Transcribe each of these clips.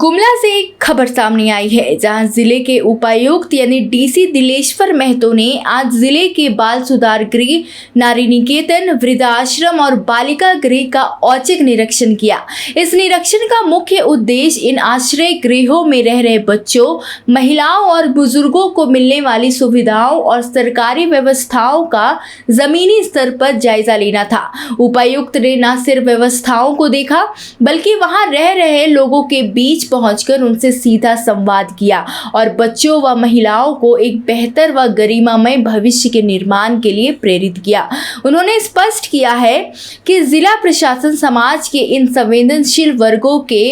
गुमला से एक खबर सामने आई है जहां जिले के उपायुक्त यानी डीसी दिलेश्वर महतो ने आज जिले के बाल सुधार गृह, नारी निकेतन, वृद्धाश्रम और बालिका गृह का औचक निरीक्षण किया। इस निरीक्षण का मुख्य उद्देश्य इन आश्रय गृहों में रह रहे बच्चों, महिलाओं और बुजुर्गों को मिलने वाली सुविधाओं और सरकारी व्यवस्थाओं का जमीनी स्तर पर जायजा लेना था। उपायुक्त ने न सिर्फ व्यवस्थाओं को देखा बल्कि वहां रह रहे लोगों के बीच पहुंचकर उनसे सीधा संवाद किया और बच्चों व महिलाओं को एक बेहतर व गरिमामय भविष्य के निर्माण के लिए प्रेरित किया। उन्होंने स्पष्ट किया है कि जिला प्रशासन समाज के इन संवेदनशील वर्गों के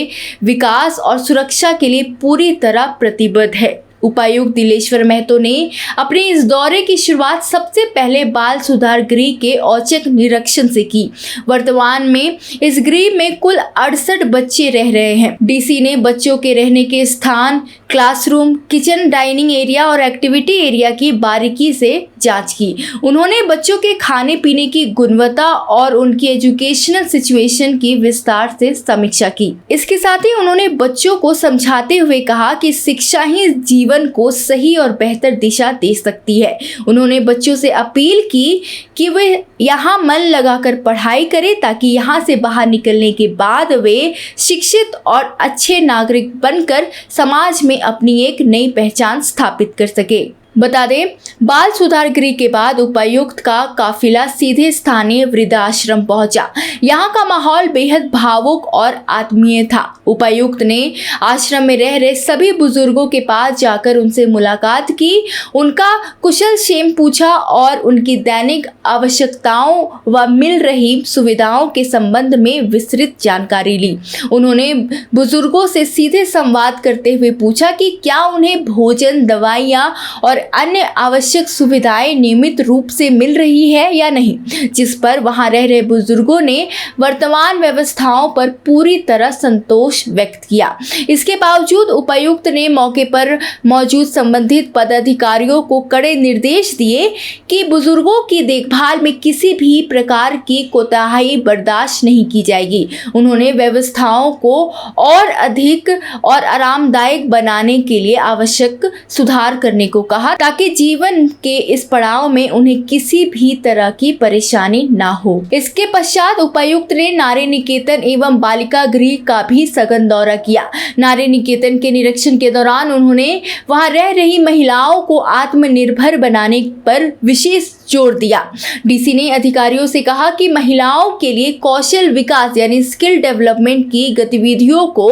विकास और सुरक्षा के लिए पूरी तरह प्रतिबद्ध है। उपायुक्त दिलेश्वर महतो ने अपने इस दौरे की शुरुआत सबसे पहले बाल सुधार गृह के औचक निरीक्षण से की। वर्तमान में इस गृह में कुल 68 बच्चे रह रहे हैं। डीसी ने बच्चों के रहने के स्थान, क्लासरूम, किचन, डाइनिंग एरिया और एक्टिविटी एरिया की बारीकी से जांच की। उन्होंने बच्चों के खाने पीने की गुणवत्ता और उनकी एजुकेशनल सिचुएशन की विस्तार से समीक्षा की। इसके साथ ही उन्होंने बच्चों को समझाते हुए कहा कि शिक्षा ही जीवन को सही और बेहतर दिशा दे सकती है। उन्होंने बच्चों से अपील की कि वे यहाँ मन लगाकर पढ़ाई करें ताकि यहाँ से बाहर निकलने के बाद वे शिक्षित और अच्छे नागरिक बनकर समाज में अपनी एक नई पहचान स्थापित कर सके। बता दें, बाल सुधार गृह के बाद उपायुक्त का काफिला सीधे स्थानीय वृद्धाश्रम पहुंचा। यहां का माहौल बेहद भावुक और आत्मीय था। उपायुक्त ने आश्रम में रह रहे सभी बुजुर्गों के पास जाकर उनसे मुलाकात की, उनका कुशल क्षेम पूछा और उनकी दैनिक आवश्यकताओं व मिल रही सुविधाओं के संबंध में विस्तृत जानकारी ली। उन्होंने बुजुर्गों से सीधे संवाद करते हुए पूछा कि क्या उन्हें भोजन, दवाइयाँ और अन्य आवश्यक सुविधाएं नियमित रूप से मिल रही है या नहीं, जिस पर वहां रह रहे बुजुर्गों ने वर्तमान व्यवस्थाओं पर पूरी तरह संतोष व्यक्त किया। इसके बावजूद उपायुक्त ने मौके पर मौजूद संबंधित पदाधिकारियों को कड़े निर्देश दिए कि बुजुर्गों की देखभाल में किसी भी प्रकार की कोताही बर्दाश्त नहीं की जाएगी। उन्होंने व्यवस्थाओं को और अधिक और आरामदायक बनाने के लिए आवश्यक सुधार करने को कहा ताकि जीवन के इस पड़ाव में उन्हें किसी भी तरह की परेशानी ना हो। इसके पश्चात उपायुक्त ने नारी निकेतन एवं बालिका गृह का भी सघन दौरा किया। नारी निकेतन के निरीक्षण के दौरान उन्होंने वहां रह रही महिलाओं को आत्मनिर्भर बनाने पर विशेष जोर दिया। डीसी ने अधिकारियों से कहा कि महिलाओं के लिए कौशल विकास यानी स्किल डेवलपमेंट की गतिविधियों को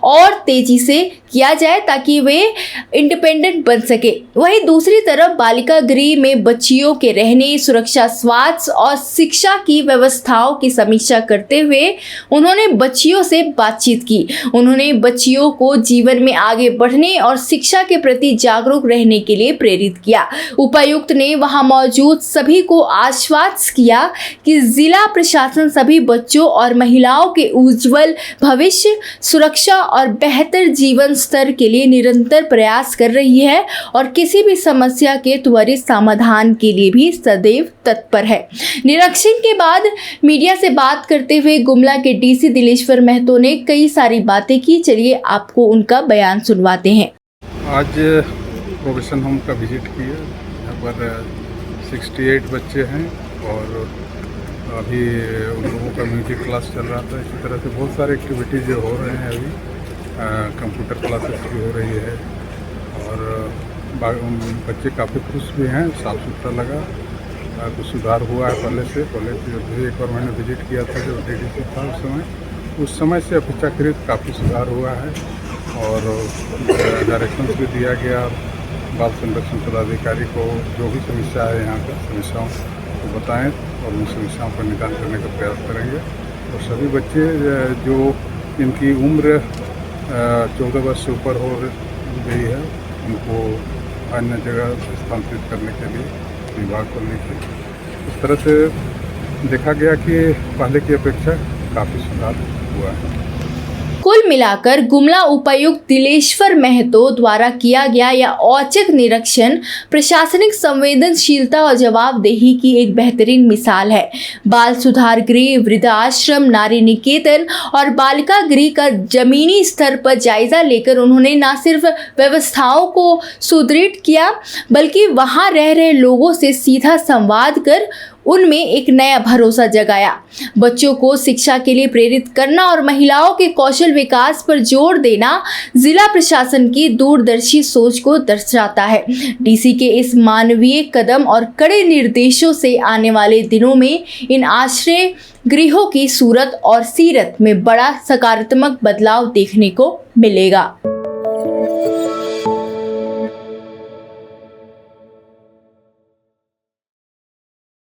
और तेजी से किया जाए ताकि वे इंडिपेंडेंट बन सके। वहीं दूसरी तरफ बालिका गृह में बच्चियों के रहने, सुरक्षा, स्वास्थ्य और शिक्षा की व्यवस्थाओं की समीक्षा करते हुए उन्होंने बच्चियों से बातचीत की। उन्होंने बच्चियों को जीवन में आगे बढ़ने और शिक्षा के प्रति जागरूक रहने के लिए प्रेरित किया। उपायुक्त ने वहां मौजूद सभी को आश्वस्त किया कि जिला प्रशासन सभी बच्चों और महिलाओं के उज्जवल भविष्य, सुरक्षा और बेहतर जीवन स्तर के लिए निरंतर प्रयास कर रही है और किसी भी समस्या के त्वरित समाधान के लिए भी सदैव तत्पर है। निरीक्षण के बाद मीडिया से बात करते हुए गुमला के डीसी दिलेश्वर महतो ने कई सारी बातें की। चलिए आपको उनका बयान सुनवाते हैं। आज प्रोबेशन होम का विजिट किया। यहाँ पर 68 बच्चे हैं और अभी उन लोगों का म्यूजिक क्लास चल रहा था। इसी तरह से बहुत सारे एक्टिविटीज़ हो रहे हैं। अभी कंप्यूटर क्लासेस भी हो रही है और बच्चे काफ़ी खुश भी हैं। साफ़ सुथरा लगा, कुछ सुधार हुआ है पहले से जो एक बार मैंने विजिट किया था जो डीडीसी था उस समय से अपेक्षाकृत काफ़ी सुधार हुआ है और डायरेक्शंस भी दिया गया बाल संरक्षण पदाधिकारी को। जो भी समस्या है यहाँ पर समस्याओं को बताएं और उन समस्याओं पर निदान करने का प्रयास करेंगे। और सभी बच्चे जो इनकी उम्र 14 वर्ष से ऊपर हो गई है उनको अन्य जगह स्थानांतरित करने के लिए विभाग को लेकर इस तरह से देखा गया कि पहले की अपेक्षा काफ़ी सुधार हुआ है। कुल मिलाकर गुमला उपायुक्त दिलेश्वर महतो द्वारा किया गया यह औचक निरीक्षण प्रशासनिक संवेदनशीलता और जवाबदेही की एक बेहतरीन मिसाल है। बाल सुधार गृह, वृद्धाश्रम, नारी निकेतन और बालिका गृह का जमीनी स्तर पर जायजा लेकर उन्होंने न सिर्फ व्यवस्थाओं को सुदृढ़ किया बल्कि वहां रह रहे लोगों से सीधा संवाद कर उनमें एक नया भरोसा जगाया। बच्चों को शिक्षा के लिए प्रेरित करना और महिलाओं के कौशल विकास पर जोर देना जिला प्रशासन की दूरदर्शी सोच को दर्शाता है। डीसी के इस मानवीय कदम और कड़े निर्देशों से आने वाले दिनों में इन आश्रय गृहों की सूरत और सीरत में बड़ा सकारात्मक बदलाव देखने को मिलेगा।